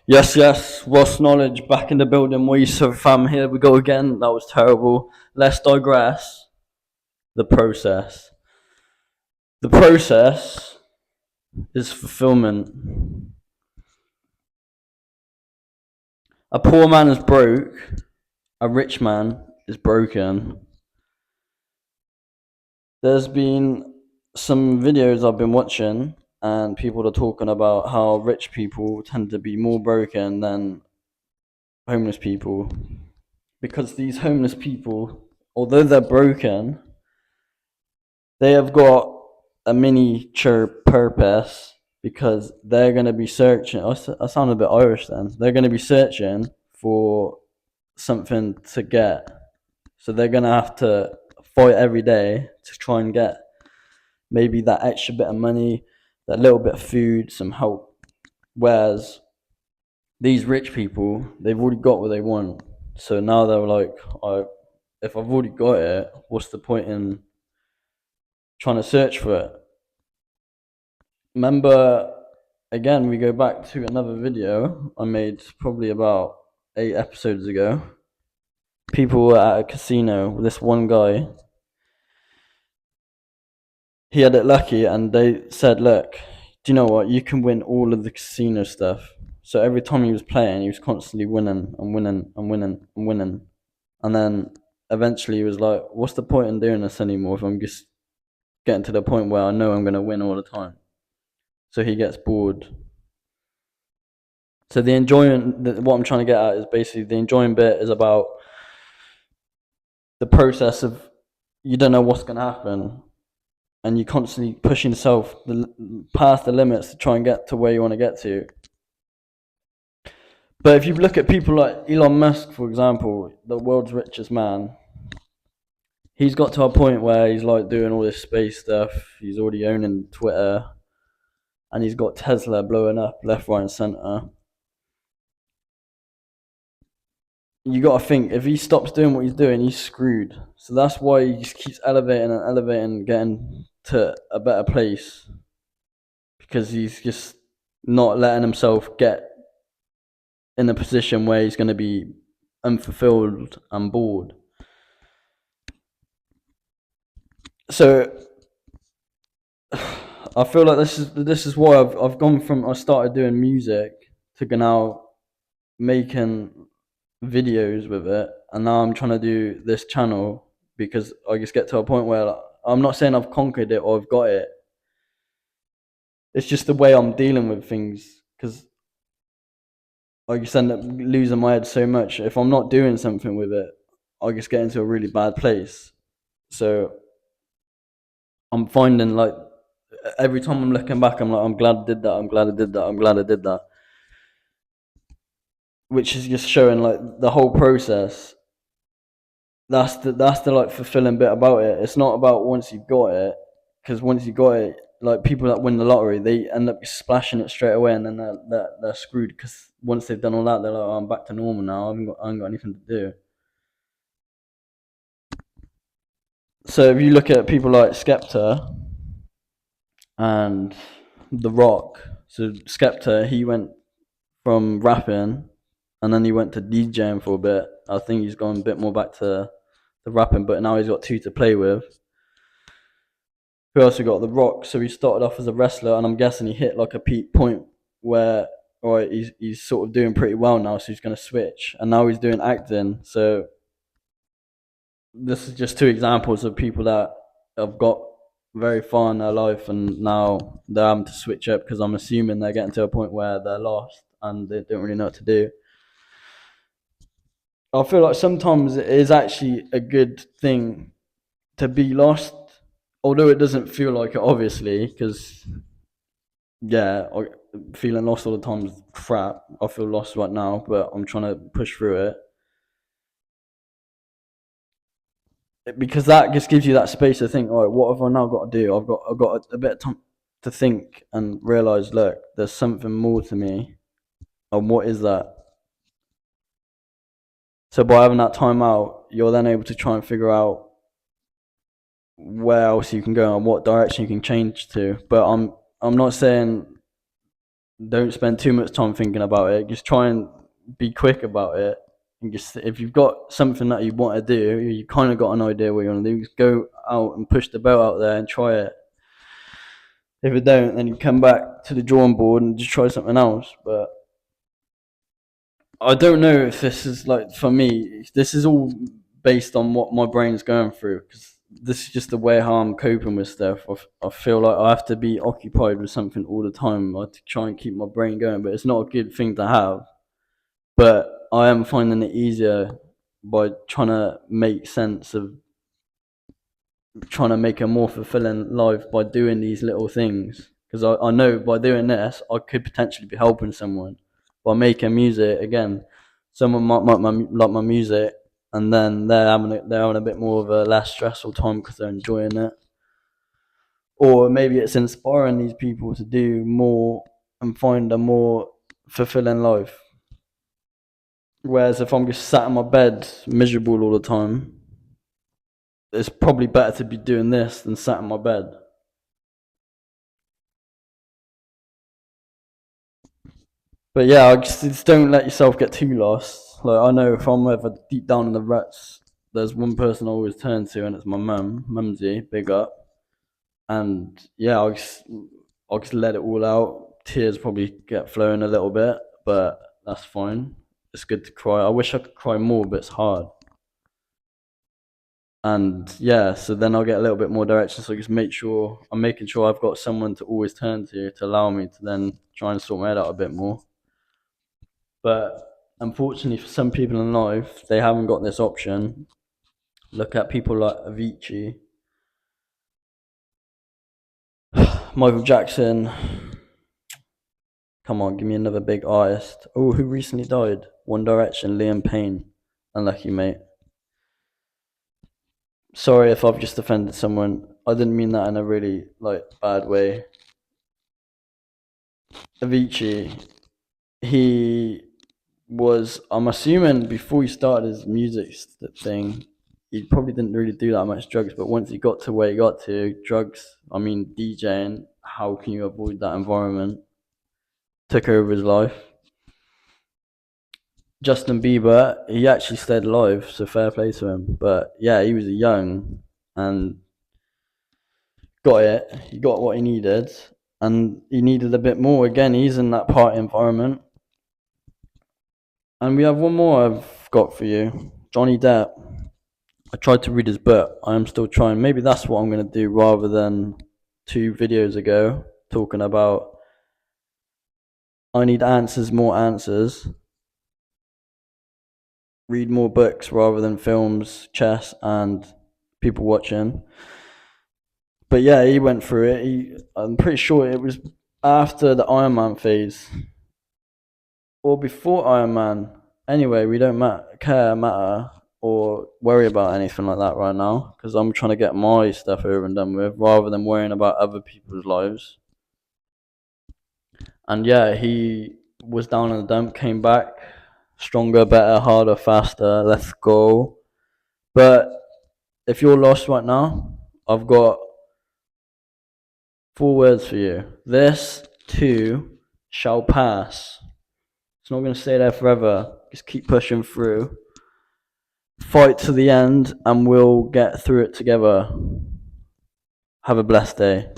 Yes, yes. Ross Knowledge back in the building. We so fam, here we go again. That was terrible. Let's digress. The process. The process is fulfillment. A poor man is broke. A rich man is broken. There's been some videos I've been watching, and people are talking about how rich people tend to be more broken than homeless people. Because these homeless people, although they're broken, they have got a miniature purpose because they're going to be searching. I sound a bit Irish then. They're going to be searching for something to get. So they're going to have to fight every day to try and get maybe that extra bit of money, that little bit of food, some help. Whereas these rich people, they've already got what they want. So now they're like, if I've already got it, what's the point in trying to search for it? Remember, again, we go back to another video I made probably about 8 episodes ago. People were at a casino with this one guy. He had it lucky, and they said, "Look, do you know what? You can win all of the casino stuff." So every time he was playing, he was constantly winning and winning and winning and winning. And then eventually he was like, "What's the point in doing this anymore if I'm just getting to the point where I know I'm going to win all the time?" So he gets bored. So the enjoyment, what I'm trying to get at is basically the enjoying bit is about the process of you don't know what's going to happen, and you're constantly pushing yourself past the limits to try and get to where you want to get to. But if you look at people like Elon Musk, for example, the world's richest man, he's got to a point where he's like doing all this space stuff. He's already owning Twitter, and he's got Tesla blowing up left, right, and center. You got to think if he stops doing what he's doing, he's screwed. So that's why he just keeps elevating and elevating, getting to a better place because he's just not letting himself get in a position where he's going to be unfulfilled and bored. So I feel like this is why I've gone from I started doing music to now making videos with it, and now I'm trying to do this channel because I just get to a point where like, I'm not saying I've conquered it or I've got it. It's just the way I'm dealing with things because I just end up losing my head so much. If I'm not doing something with it, I just get into a really bad place. So I'm finding like every time I'm looking back, I'm like, I'm glad I did that. I'm glad I did that. I'm glad I did that. Which is just showing like the whole process. That's the like fulfilling bit about it. It's not about once you've got it, because once you got it, like people that win the lottery, they end up splashing it straight away, and then they're screwed because once they've done all that, they're like, oh, I'm back to normal now. I haven't got anything to do. So if you look at people like Skepta and The Rock, so Skepta, he went from rapping and then he went to DJing for a bit. I think he's gone a bit more back to the rapping, but now he's got two to play with. Who else we got? The Rock. So he started off as a wrestler, and I'm guessing he hit like a peak point where, all right, he's sort of doing pretty well now, so he's going to switch, and now he's doing acting. So this is just two examples of people that have got very far in their life, and now they're having to switch up because I'm assuming they're getting to a point where they're lost and they don't really know what to do. I feel like sometimes it is actually a good thing to be lost, although it doesn't feel like it, obviously, because yeah, feeling lost all the time is crap. I feel lost right now, but I'm trying to push through it because that just gives you that space to think. All right, what have I now got to do? I've got a bit of time to think and realize. Look, there's something more to me, and what is that? So by having that time out, you're then able to try and figure out where else you can go and what direction you can change to. But I'm not saying don't spend too much time thinking about it. Just try and be quick about it. And just if you've got something that you want to do, you kind of got an idea what you want to do. Just go out and push the boat out there and try it. If you don't, then you come back to the drawing board and just try something else. But I don't know if this is like for me. This is all based on what my brain's going through because this is just the way how I'm coping with stuff. I feel like I have to be occupied with something all the time, like to try and keep my brain going. But it's not a good thing to have. But I am finding it easier by trying to make sense of trying to make a more fulfilling life by doing these little things. Because I know by doing this, I could potentially be helping someone by making music. Again, someone might like my music, and then they're having a bit more of a less stressful time because they're enjoying it. Or maybe it's inspiring these people to do more and find a more fulfilling life. Whereas if I'm just sat in my bed miserable all the time, it's probably better to be doing this than sat in my bed. But yeah, I just don't let yourself get too lost. Like I know if I'm ever deep down in the ruts, there's one person I always turn to, and it's my mumsy, big up. And yeah, I'll just let it all out. Tears probably get flowing a little bit, but that's fine. It's good to cry. I wish I could cry more, but it's hard. And yeah, so then I'll get a little bit more direction. So I just make sure I'm making sure I've got someone to always turn to allow me to then try and sort my head out a bit more. But unfortunately, for some people in life, they haven't got this option. Look at people like Avicii, Michael Jackson. Come on, give me another big artist. Oh, who recently died? One Direction, Liam Payne. Unlucky, mate. Sorry if I've just offended someone. I didn't mean that in a really like bad way. Avicii, he was, I'm assuming before he started his music thing, he probably didn't really do that much drugs, but once he got to where he got to, drugs, I mean DJing, how can you avoid that environment? Took over his life. Justin Bieber, he actually stayed alive, so fair play to him. But yeah, he was young and got it. He got what he needed, and he needed a bit more. Again, he's in that party environment. And we have one more I've got for you, Johnny Depp. I tried to read his book. I am still trying. Maybe that's what I'm going to do rather than 2 videos ago talking about I need answers, more answers. Read more books rather than films, chess, and people watching. But yeah, he went through it. I'm pretty sure it was after the Iron Man phase or before Iron Man. Anyway, we don't matter or worry about anything like that right now because I'm trying to get my stuff over and done with rather than worrying about other people's lives. And yeah, he was down in the dump, came back stronger, better, harder, faster. Let's go. But if you're lost right now, I've got 4 words for you. This too shall pass. It's not going to stay there forever. Just keep pushing through. Fight to the end, and we'll get through it together. Have a blessed day.